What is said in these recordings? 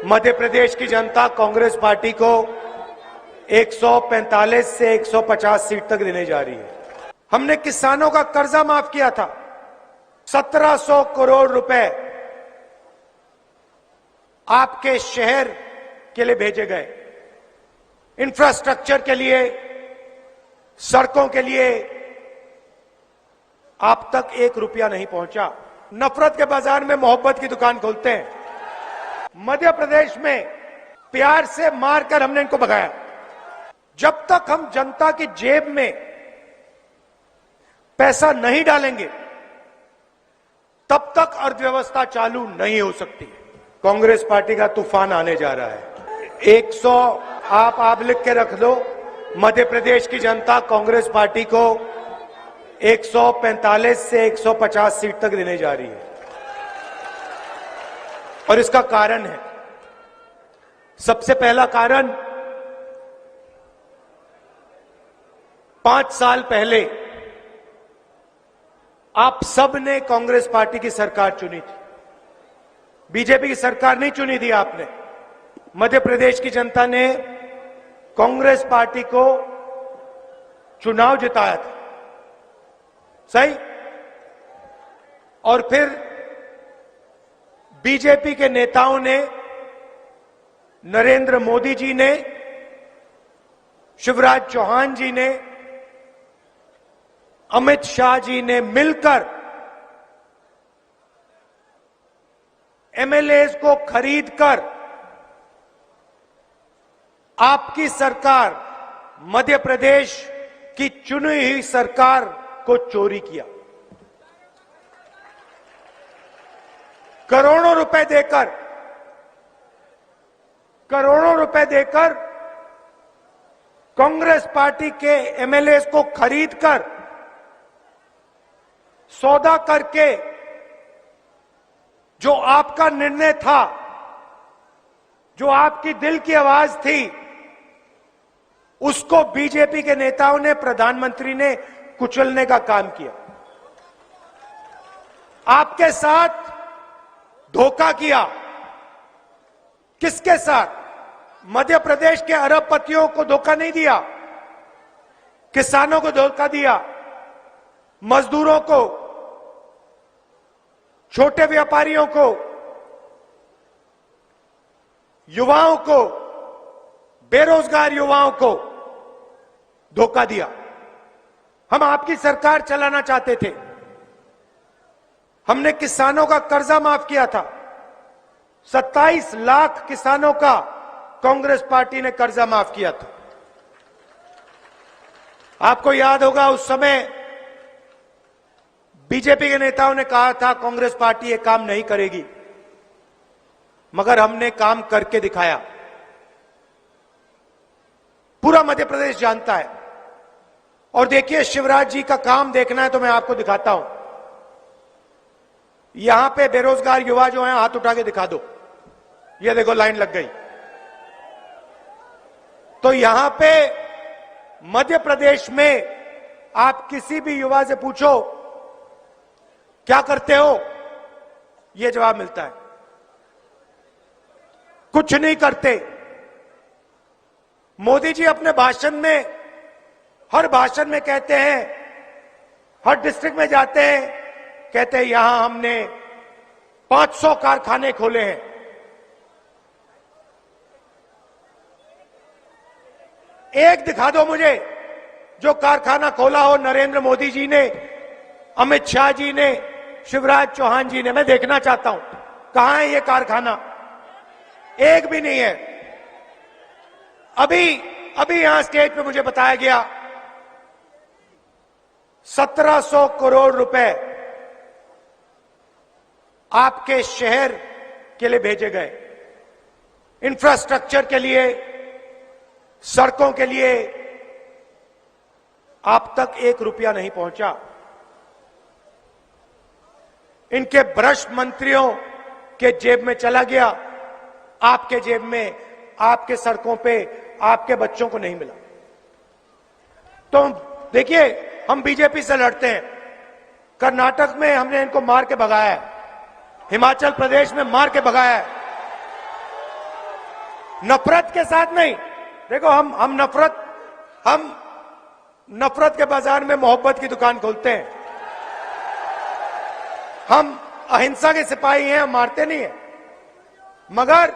मध्य प्रदेश की जनता कांग्रेस पार्टी को 145 से 150 सीट तक देने जा रही है। हमने किसानों का कर्जा माफ किया था, 1700 करोड़ रुपए आपके शहर के लिए भेजे गए, इंफ्रास्ट्रक्चर के लिए, सड़कों के लिए। आप तक 1 रुपया नहीं पहुंचा। नफरत के बाजार में मोहब्बत की दुकान खोलते हैं। मध्य प्रदेश में प्यार से मारकर हमने इनको भगाया। जब तक हम जनता की जेब में पैसा नहीं डालेंगे तब तक अर्थव्यवस्था चालू नहीं हो सकती। कांग्रेस पार्टी का तूफान आने जा रहा है। 100 आप लिख के रख दो। मध्य प्रदेश की जनता कांग्रेस पार्टी को 145 से 150 सीट तक देने जा रही है और इसका कारण है, सबसे पहला कारण, 5 साल पहले आप सब ने कांग्रेस पार्टी की सरकार चुनी थी। बीजेपी की सरकार नहीं चुनी थी आपने। मध्य प्रदेश की जनता ने कांग्रेस पार्टी को चुनाव जिताया था, सही? और फिर बीजेपी के नेताओं ने, नरेंद्र मोदी जी ने, शिवराज चौहान जी ने, अमित शाह जी ने मिलकर एमएलएज को खरीदकर आपकी सरकार, मध्य प्रदेश की चुनी हुई सरकार को चोरी किया। करोड़ों रुपए देकर कांग्रेस पार्टी के एमएलए को खरीदकर, सौदा करके, जो आपका निर्णय था, जो आपकी दिल की आवाज थी, उसको बीजेपी के नेताओं ने, प्रधानमंत्री ने कुचलने का काम किया। आपके साथ धोखा किया। किसके साथ? मध्य प्रदेश के अरबपतियों को धोखा नहीं दिया, किसानों को धोखा दिया, मजदूरों को, छोटे व्यापारियों को, युवाओं को, बेरोजगार युवाओं को धोखा दिया। हम आपकी सरकार चलाना चाहते थे। हमने किसानों का कर्जा माफ किया था। 27 लाख किसानों का कांग्रेस पार्टी ने कर्जा माफ किया था। आपको याद होगा, उस समय बीजेपी के नेताओं ने कहा था कांग्रेस पार्टी ये काम नहीं करेगी, मगर हमने काम करके दिखाया। पूरा मध्य प्रदेश जानता है। और देखिए, शिवराज जी का काम देखना है तो मैं आपको दिखाता हूं। यहां पे बेरोजगार युवा जो हैं, हाथ उठा के दिखा दो। ये देखो, लाइन लग गई। तो यहां पे मध्य प्रदेश में आप किसी भी युवा से पूछो क्या करते हो, यह जवाब मिलता है, कुछ नहीं करते। मोदी जी अपने भाषण में, हर भाषण में कहते हैं, हर डिस्ट्रिक्ट में जाते हैं, कहते हैं यहां हमने 500 कारखाने खोले हैं। एक दिखा दो मुझे जो कारखाना खोला हो नरेंद्र मोदी जी ने, अमित शाह जी ने, शिवराज चौहान जी ने। मैं देखना चाहता हूं कहां है ये कारखाना। एक भी नहीं है। अभी यहां स्टेज पे मुझे बताया गया 1700 करोड़ रुपए आपके शहर के लिए भेजे गए, इंफ्रास्ट्रक्चर के लिए, सड़कों के लिए। आप तक 1 रुपया नहीं पहुंचा। इनके भ्रष्ट मंत्रियों के जेब में चला गया, आपके जेब में, आपके सड़कों पे, आपके बच्चों को नहीं मिला। तो देखिए, हम बीजेपी से लड़ते हैं। कर्नाटक में हमने इनको मार के भगाया है, हिमाचल प्रदेश में मार के भगाया है। नफरत के साथ नहीं। देखो हम नफरत के बाजार में मोहब्बत की दुकान खोलते हैं। हम अहिंसा के सिपाही हैं, हम मारते नहीं हैं। मगर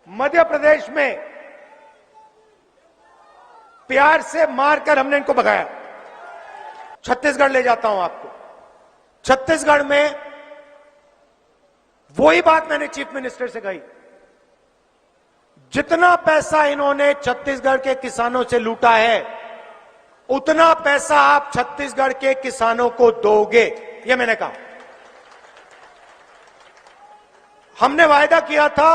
मध्य प्रदेश में प्यार से मारकर हमने इनको भगाया। छत्तीसगढ़ ले जाता हूं आपको। छत्तीसगढ़ में वही बात मैंने चीफ मिनिस्टर से कही, जितना पैसा इन्होंने छत्तीसगढ़ के किसानों से लूटा है उतना पैसा आप छत्तीसगढ़ के किसानों को दोगे, यह मैंने कहा। हमने वायदा किया था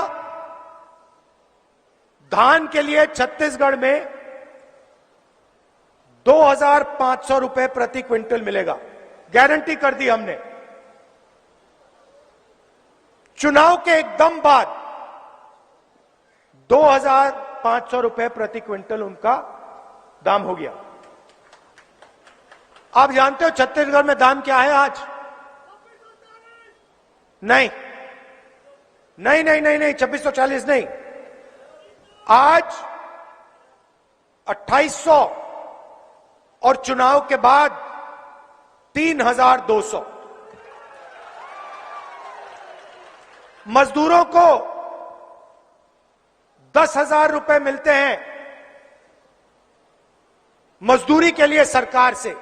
धान के लिए छत्तीसगढ़ में 2,500 रुपए प्रति क्विंटल मिलेगा, गारंटी कर दी हमने। चुनाव के एकदम बाद 2,500 रुपए प्रति क्विंटल उनका दाम हो गया। आप जानते हो छत्तीसगढ़ में दाम क्या है आज? नहीं नहीं नहीं नहीं नहीं 2640 नहीं, आज 2800 और चुनाव के बाद 3,200। मजदूरों को 10,000 रुपए मिलते हैं मजदूरी के लिए सरकार से।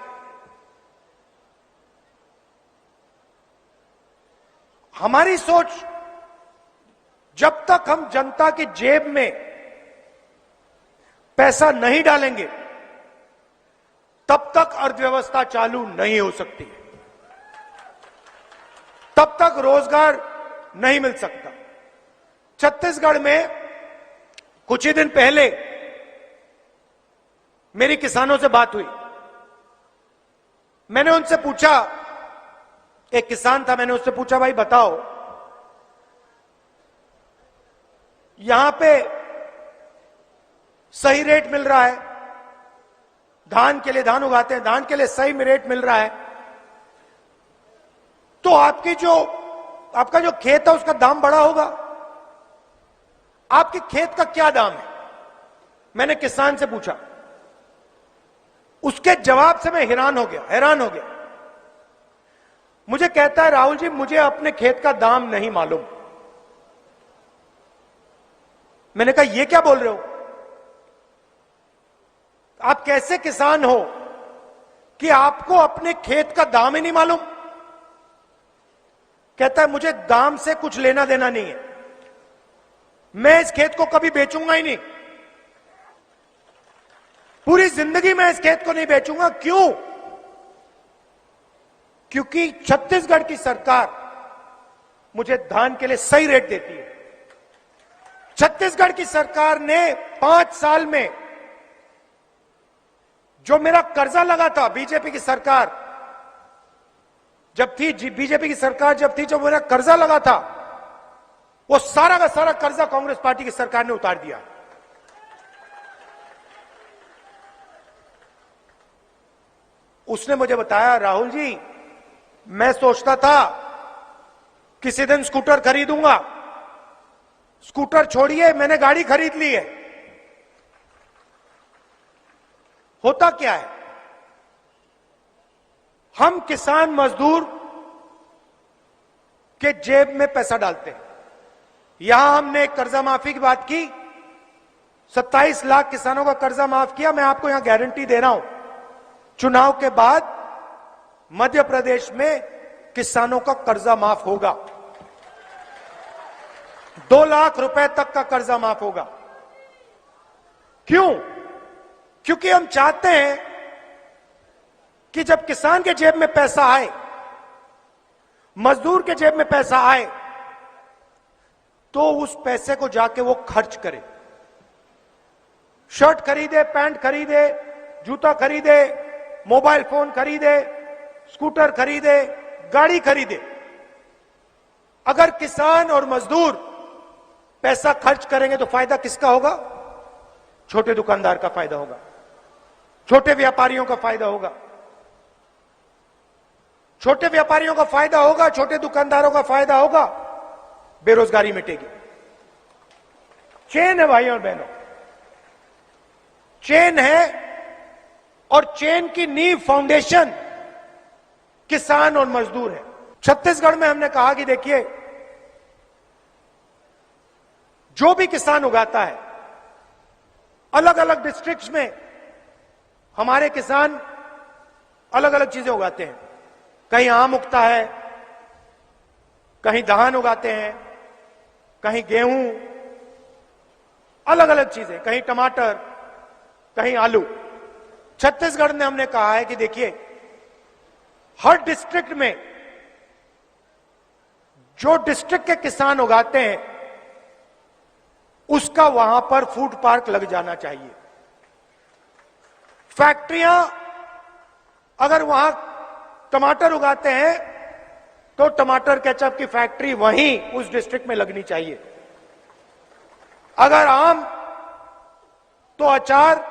हमारी सोच, जब तक हम जनता की जेब में पैसा नहीं डालेंगे तब तक अर्थव्यवस्था चालू नहीं हो सकती, तब तक रोजगार नहीं मिल सकता। छत्तीसगढ़ में कुछ ही दिन पहले मेरी किसानों से बात हुई। मैंने उनसे पूछा, एक किसान था, मैंने उससे पूछा भाई बताओ यहां पे सही रेट मिल रहा है, धान के लिए, धान उगाते हैं, धान के लिए सही में रेट मिल रहा है, तो आपका जो खेत है उसका दाम बढ़ा होगा, आपके खेत का क्या दाम है? मैंने किसान से पूछा। उसके जवाब से मैं हैरान हो गया। मुझे कहता है राहुल जी मुझे अपने खेत का दाम नहीं मालूम। मैंने कहा ये क्या बोल रहे हो? आप कैसे किसान हो कि आपको अपने खेत का दाम ही नहीं मालूम? कहता है मुझे दाम से कुछ लेना देना नहीं है, मैं इस खेत को कभी बेचूंगा ही नहीं, पूरी जिंदगी मैं इस खेत को नहीं बेचूंगा। क्यों? क्योंकि छत्तीसगढ़ की सरकार मुझे धान के लिए सही रेट देती है। छत्तीसगढ़ की सरकार ने 5 साल में जो मेरा कर्जा लगा था, बीजेपी की सरकार जब थी, जब मेरा कर्जा लगा था, वो सारा का सारा कर्जा कांग्रेस पार्टी की सरकार ने उतार दिया। उसने मुझे बताया राहुल जी मैं सोचता था किसी दिन स्कूटर खरीदूंगा, स्कूटर छोड़िए मैंने गाड़ी खरीद ली है। होता क्या है, हम किसान मजदूर के जेब में पैसा डालते हैं। यहां हमने कर्जा माफी की बात की, 27 लाख किसानों का कर्जा माफ किया। मैं आपको यहां गारंटी दे रहा हूं, चुनाव के बाद मध्य प्रदेश में किसानों का कर्जा माफ होगा, 2 लाख रुपए तक का कर्जा माफ होगा। क्यों? क्योंकि हम चाहते हैं कि जब किसान के जेब में पैसा आए, मजदूर के जेब में पैसा आए, तो उस पैसे को जाके वो खर्च करे, शर्ट खरीदे, पैंट खरीदे, जूता खरीदे, मोबाइल फोन खरीदे, स्कूटर खरीदे, गाड़ी खरीदे। अगर किसान और मजदूर पैसा खर्च करेंगे तो फायदा किसका होगा? छोटे दुकानदार का फायदा होगा, छोटे व्यापारियों का फायदा होगा, छोटे व्यापारियों का फायदा होगा, छोटे दुकानदारों का फायदा होगा, बेरोजगारी मिटेगी। चेन है भाइयों और बहनों, चेन है, और चेन की नींव फाउंडेशन किसान और मजदूर है। छत्तीसगढ़ में हमने कहा कि देखिए, जो भी किसान उगाता है, अलग अलग डिस्ट्रिक्ट्स में हमारे किसान अलग अलग चीजें उगाते हैं। कहीं आम उगता है, कहीं धान उगाते हैं, कहीं गेहूं, अलग अलग चीजें, कहीं टमाटर, कहीं आलू। छत्तीसगढ़ ने हमने कहा है कि देखिए, हर डिस्ट्रिक्ट में जो डिस्ट्रिक्ट के किसान उगाते हैं उसका वहां पर फूड पार्क लग जाना चाहिए। फैक्ट्रियां अगर वहां टमाटर उगाते हैं तो टमाटर केचप की फैक्ट्री वहीं उस डिस्ट्रिक्ट में लगनी चाहिए। अगर आम तो अचार,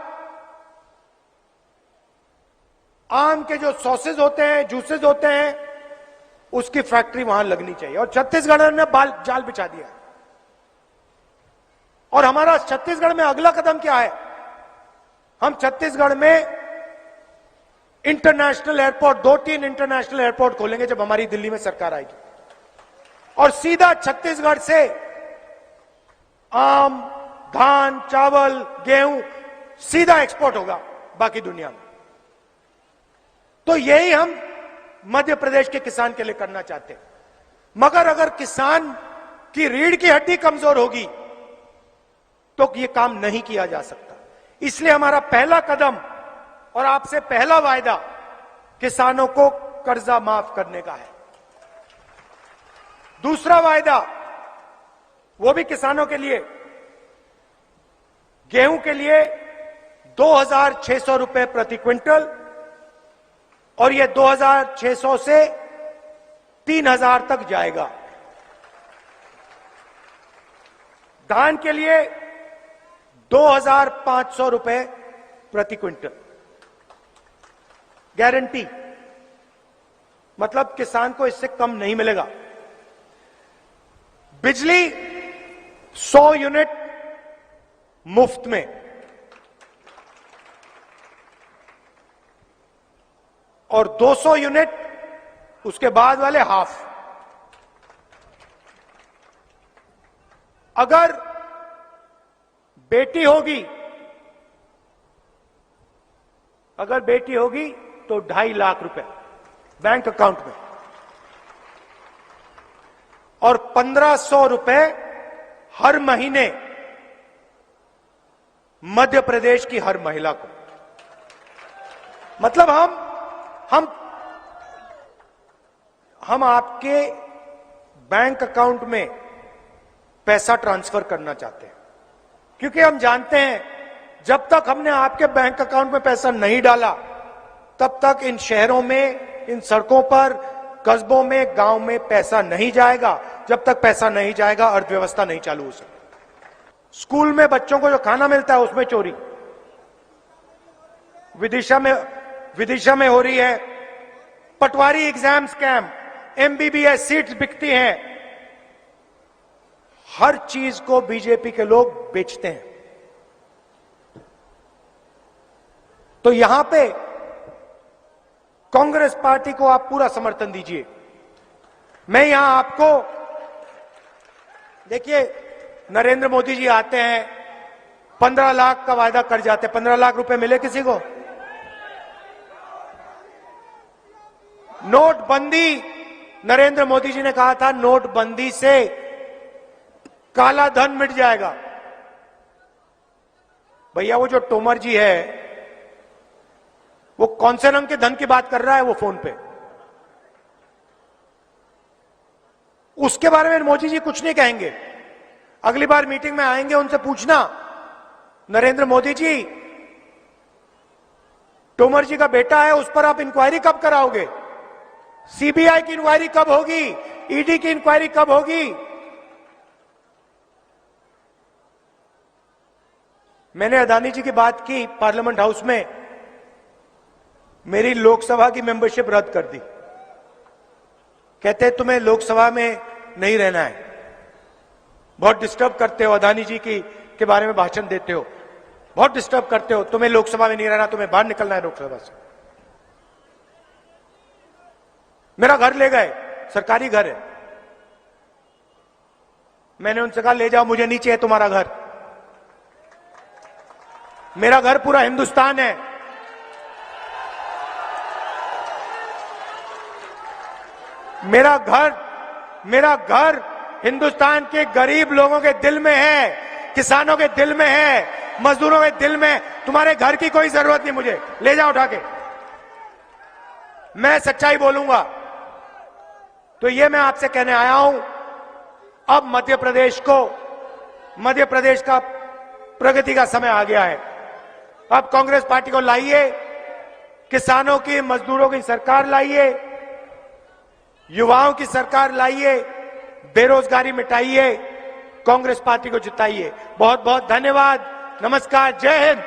आम के जो सॉसेज होते हैं, जूसेज होते हैं, उसकी फैक्ट्री वहां लगनी चाहिए। और छत्तीसगढ़ ने जाल बिछा दिया। और हमारा छत्तीसगढ़ में अगला कदम क्या है? हम छत्तीसगढ़ में इंटरनेशनल एयरपोर्ट, 2-3 इंटरनेशनल एयरपोर्ट खोलेंगे जब हमारी दिल्ली में सरकार आएगी, और सीधा छत्तीसगढ़ से आम, धान, चावल, गेहूं सीधा एक्सपोर्ट होगा बाकी दुनिया में। तो यही हम मध्य प्रदेश के किसान के लिए करना चाहते हैं। मगर अगर किसान की रीढ़ की हड्डी कमजोर होगी तो ये काम नहीं किया जा सकता। इसलिए हमारा पहला कदम और आपसे पहला वायदा किसानों को कर्जा माफ करने का है। दूसरा वायदा, वो भी किसानों के लिए, गेहूं के लिए 2,600 रुपए प्रति क्विंटल, और ये 2,600 से 3,000 तक जाएगा। धान के लिए 2,500 रुपए प्रति क्विंटल, गारंटी, मतलब किसान को इससे कम नहीं मिलेगा। बिजली 100 यूनिट मुफ्त में, और 200 यूनिट उसके बाद वाले हाफ। अगर बेटी होगी तो 2.5 लाख रुपए बैंक अकाउंट में, और 1,500 रुपए हर महीने मध्य प्रदेश की हर महिला को। मतलब हम आपके बैंक अकाउंट में पैसा ट्रांसफर करना चाहते हैं, क्योंकि हम जानते हैं जब तक हमने आपके बैंक अकाउंट में पैसा नहीं डाला तब तक इन शहरों में, इन सड़कों पर, कस्बों में, गांव में पैसा नहीं जाएगा। जब तक पैसा नहीं जाएगा अर्थव्यवस्था नहीं चालू हो सकती। स्कूल में बच्चों को जो खाना मिलता है उसमें चोरी विदिशा में हो रही है। पटवारी एग्जाम स्कैम, MBBS सीट्स बिकती हैं। हर चीज को बीजेपी के लोग बेचते हैं। तो यहां पे कांग्रेस पार्टी को आप पूरा समर्थन दीजिए। मैं यहां आपको, देखिए, नरेंद्र मोदी जी आते हैं, 15 लाख का वायदा कर जाते हैं। 15 लाख रुपए मिले किसी को? नोटबंदी, नरेंद्र मोदी जी ने कहा था नोटबंदी से काला धन मिट जाएगा। भैया वो जो तोमर जी है वो कौन से रंग के धन की बात कर रहा है वो फोन पे? उसके बारे में मोदी जी कुछ नहीं कहेंगे। अगली बार मीटिंग में आएंगे, उनसे पूछना, नरेंद्र मोदी जी, तोमर जी का बेटा है, उस पर आप इंक्वायरी कब कराओगे? सीबीआई की इंक्वायरी कब होगी? ईडी की इंक्वायरी कब होगी? मैंने अदानी जी की बात की पार्लियामेंट हाउस में, मेरी लोकसभा की मेंबरशिप रद्द कर दी। कहते तुम्हें लोकसभा में नहीं रहना है, बहुत डिस्टर्ब करते हो अदानी जी की के बारे में भाषण देते हो, बहुत डिस्टर्ब करते हो। तुम्हें लोकसभा में नहीं रहना, तुम्हें बाहर निकलना है लोकसभा से। मेरा घर ले गए, सरकारी घर है, मैंने उनसे कहा ले जाओ, मुझे नहीं चाहिए तुम्हारा घर। मेरा घर पूरा हिंदुस्तान है। मेरा घर हिंदुस्तान के गरीब लोगों के दिल में है, किसानों के दिल में है, मजदूरों के दिल में। तुम्हारे घर की कोई जरूरत नहीं, मुझे ले जाओ उठा के। मैं सच्चाई बोलूंगा। तो ये मैं आपसे कहने आया हूं, अब मध्य प्रदेश का प्रगति का समय आ गया है। अब कांग्रेस पार्टी को लाइए, किसानों की, मजदूरों की सरकार लाइए, युवाओं की सरकार लाइए, बेरोजगारी मिटाइए, कांग्रेस पार्टी को जिताइए। बहुत बहुत धन्यवाद। नमस्कार, जय हिंद।